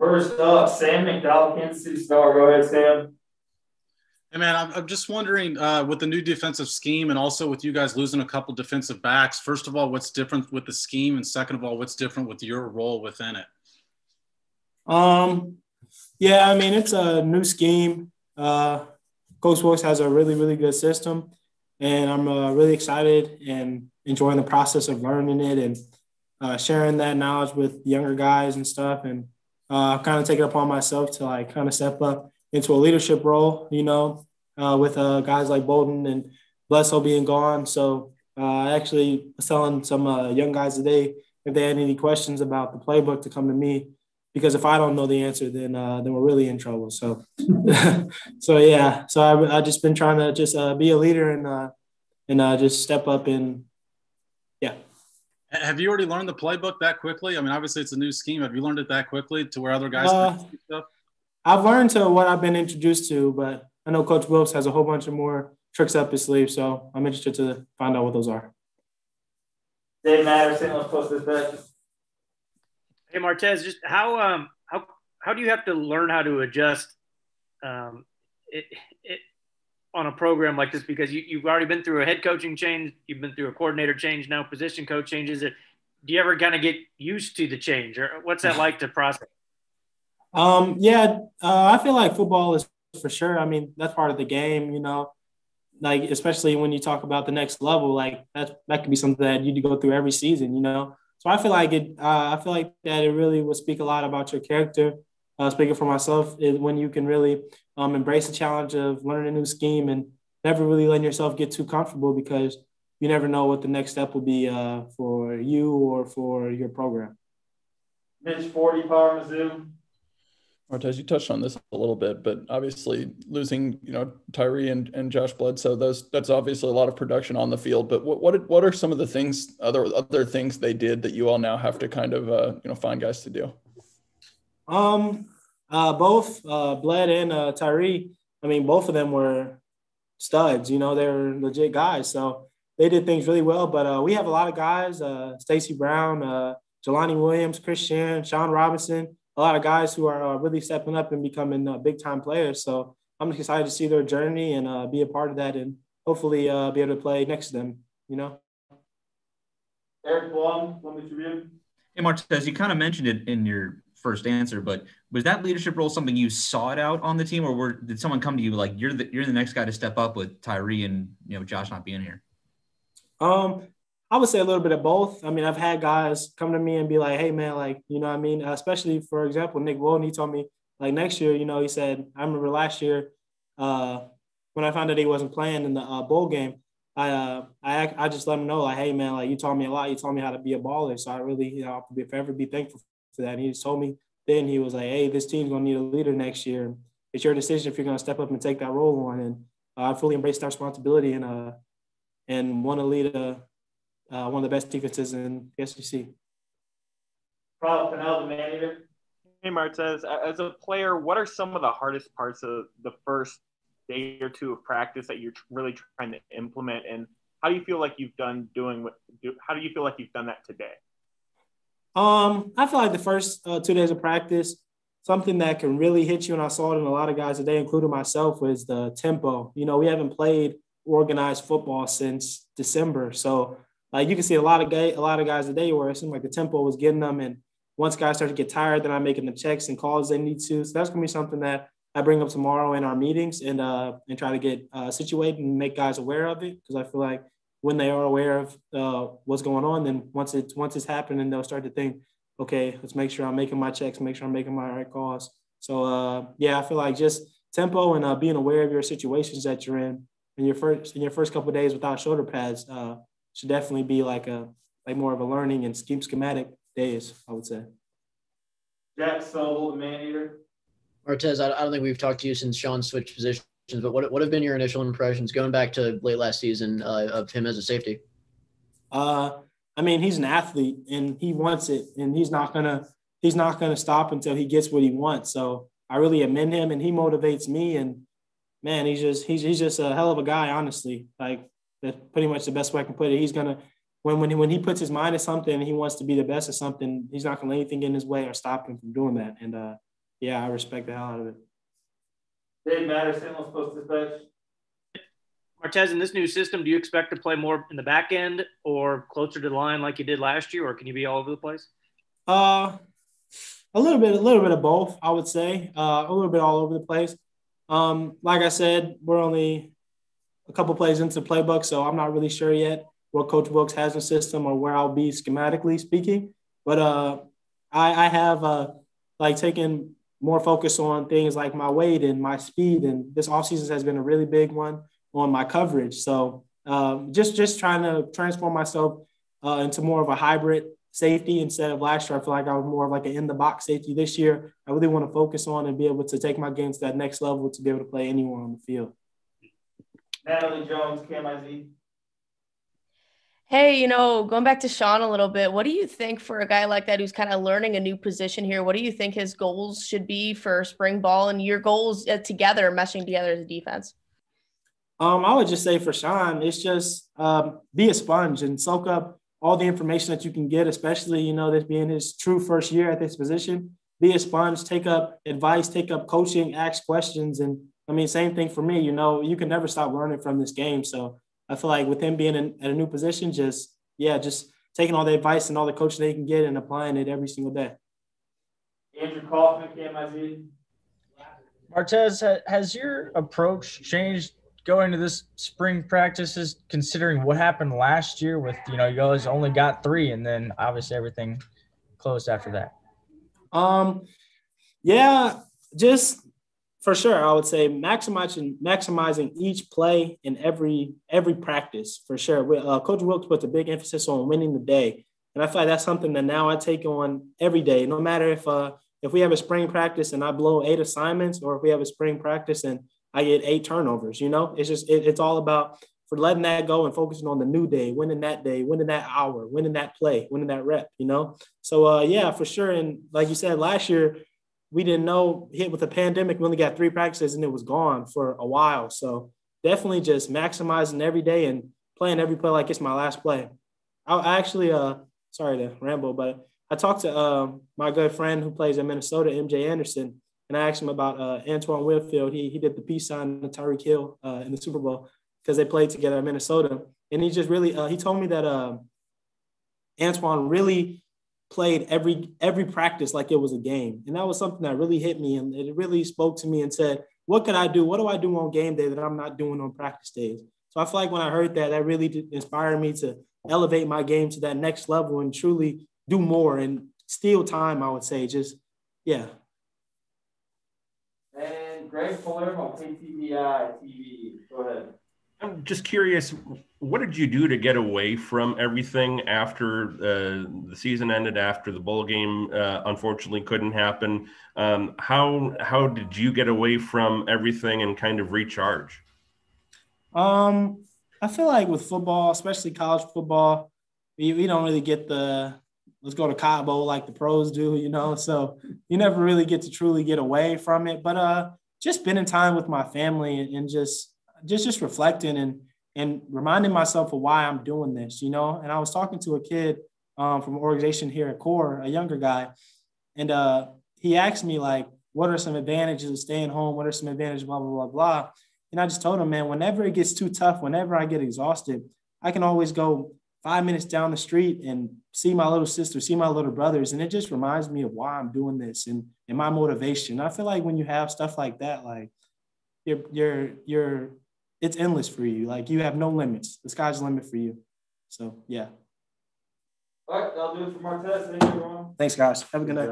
First up, Sam McDowell, Kansas City Star. Go ahead, Sam. Hey, man, I'm just wondering with the new defensive scheme and also with you guys losing a couple defensive backs, first of all, what's different with the scheme? And second of all, what's different with your role within it? Yeah, I mean, it's a new scheme. Coach Wilkes has a really, really good system, and I'm really excited and enjoying the process of learning it and sharing that knowledge with younger guys and stuff. And I've kind of taken it upon myself to like kind of step up into a leadership role, with guys like Bolden and Bledsoe being gone. So I actually was telling some young guys today if they had any questions about the playbook to come to me, because if I don't know the answer, then we're really in trouble. So, yeah. So I've just been trying to just be a leader and just step up and, yeah. Have you already learned the playbook that quickly? I mean, obviously it's a new scheme. Have you learned it that quickly to where other guys can do stuff? I've learned to what I've been introduced to, but I know Coach Wilkes has a whole bunch of more tricks up his sleeve, so I'm interested to find out what those are. Dave Matterson, let's post this back. Hey, Martez, just how do you have to learn how to adjust it on a program like this? Because you've already been through a head coaching change, you've been through a coordinator change, now position coach changes. Do you ever kind of get used to the change, or what's that like to process? I feel like football is for sure. I mean, that's part of the game, like, especially when you talk about the next level, like that could be something that you go through every season, So I feel like that it really will speak a lot about your character. Speaking for myself, is when you can really embrace the challenge of learning a new scheme and never really letting yourself get too comfortable, because you never know what the next step will be for you or for your program. Mitch 40, Power Mizzou. Martez, you touched on this a little bit, but obviously losing, Tyreek and Josh Bledsoe, that's obviously a lot of production on the field. But what are some of the things, other things they did that you all now have to kind of find guys to do? Both Bled and Tyreek. I mean, both of them were studs. They were legit guys, so they did things really well. But we have a lot of guys: Stacey Brown, Jelani Williams, Christian, Sean Robinson. A lot of guys who are really stepping up and becoming big-time players. So I'm excited to see their journey and be a part of that, and hopefully be able to play next to them, Eric Blum, Columbus Tribune. Hey, Martez, you kind of mentioned it in your first answer, but was that leadership role something you sought out on the team, or did someone come to you like, you're the next guy to step up with Tyreek and, Josh not being here? I would say a little bit of both. I mean, I've had guys come to me and be like, hey, man, like, especially, for example, Nick Bolden, he told me, like, next year, he said, I remember last year when I found out he wasn't playing in the bowl game, I just let him know, like, hey, man, like, you taught me a lot. You taught me how to be a baller. So I really, I'll forever be thankful for that. And he just told me then, he was like, hey, this team's going to need a leader next year. It's your decision if you're going to step up and take that role on. And I fully embraced that responsibility and want to lead one of the best defenses in the SEC. Probably the man eater. Hey, Martez, as a player, what are some of the hardest parts of the first day or two of practice that you're really trying to implement, and how do you feel like you've done that today? I feel like the first 2 days of practice, something that can really hit you, and I saw it in a lot of guys today, including myself, was the tempo. We haven't played organized football since December, so like you can see a lot of guys today where it seemed like the tempo was getting them, and once guys start to get tired, they're not making the checks and calls they need to. So that's gonna be something that I bring up tomorrow in our meetings and try to get situated and make guys aware of it, because I feel like when they are aware of what's going on, then once it's happening, they'll start to think, okay, let's make sure I'm making my checks, make sure I'm making my right calls. So I feel like just tempo and being aware of your situations that you're in your first couple of days without shoulder pads. Should definitely be like more of a learning and schematic days, I would say. Jack Sobel, the man eater. Martez, I don't think we've talked to you since Sean switched positions, but what have been your initial impressions going back to late last season of him as a safety? I mean, he's an athlete and he wants it, and he's not gonna stop until he gets what he wants. So I really commend him, and he motivates me. And man, he's just a hell of a guy, honestly. Like, that's pretty much the best way I can put it. He's gonna when he puts his mind to something and he wants to be the best at something, he's not gonna let anything get in his way or stop him from doing that. And yeah, I respect the hell out of it. Dave Matterson was supposed to fetch. Martez, in this new system, do you expect to play more in the back end or closer to the line like you did last year, or can you be all over the place? A little bit of both, I would say. A little bit all over the place. Like I said, we're only a couple plays into the playbook, so I'm not really sure yet what Coach Wilkes has in the system or where I'll be schematically speaking. But I have taken more focus on things like my weight and my speed, and this offseason has been a really big one on my coverage. So just trying to transform myself into more of a hybrid safety instead of last year. I feel like I was more of like an in-the-box safety this year. I really want to focus on and be able to take my game to that next level to be able to play anywhere on the field. Natalie Jones, KMIZ. Hey, going back to Sean a little bit, what do you think for a guy like that who's kind of learning a new position here? What do you think his goals should be for spring ball and your goals together, meshing together as a defense? I would just say for Sean, it's just be a sponge and soak up all the information that you can get, especially, this being his true first year at this position. Be a sponge, take up advice, take up coaching, ask questions. And, same thing for me. You can never stop learning from this game. So I feel like with him being at a new position, just taking all the advice and all the coaching they can get and applying it every single day. Andrew Kaufman, KMIZ. Martez, has your approach changed going to this spring practices, considering what happened last year with, you guys only got 3 and then obviously everything closed after that? Yeah, just for sure. I would say maximizing each play in every practice for sure. Coach Wilkes puts a big emphasis on winning the day. And I feel like that's something that now I take on every day, no matter if we have a spring practice and I blow 8 assignments, or if we have a spring practice and I get 8 turnovers. It's just it's all about for letting that go and focusing on the new day, winning that day, winning that hour, winning that play, winning that rep. So yeah, for sure. And like you said, last year we didn't know, hit with the pandemic, we only got 3 practices and it was gone for a while. So definitely just maximizing every day and playing every play like it's my last play. I actually sorry to ramble, but I talked to my good friend who plays in Minnesota, MJ Anderson. And I asked him about Antoine Winfield. He did the peace sign to Tyreek Hill in the Super Bowl because they played together in Minnesota. And he just really he told me that Antoine really played every practice like it was a game. And that was something that really hit me. And it really spoke to me and said, what can I do? What do I do on game day that I'm not doing on practice days? So I feel like when I heard that, that really inspired me to elevate my game to that next level and truly do more and steal time, I would say. Just, yeah. And Greg Palermo, KTVI TV. Go ahead. I'm just curious, what did you do to get away from everything after the season ended, after the bowl game unfortunately couldn't happen? How did you get away from everything and kind of recharge? I feel like with football, especially college football, we don't really get the let's go to Cabo like the pros do, so you never really get to truly get away from it. But just spending time with my family and just reflecting and reminding myself of why I'm doing this, And I was talking to a kid from an organization here at Core, a younger guy, and he asked me, like, what are some advantages of staying home? What are some advantages, blah, blah, blah, blah. And I just told him, man, whenever it gets too tough, whenever I get exhausted, I can always go 5 minutes down the street and see my little sister, see my little brothers. And it just reminds me of why I'm doing this and my motivation. I feel like when you have stuff like that, like it's endless for you. Like you have no limits. The sky's the limit for you. So, yeah. All right, that'll do it for Martez. Thank you, everyone. Thanks, guys. Have a good night.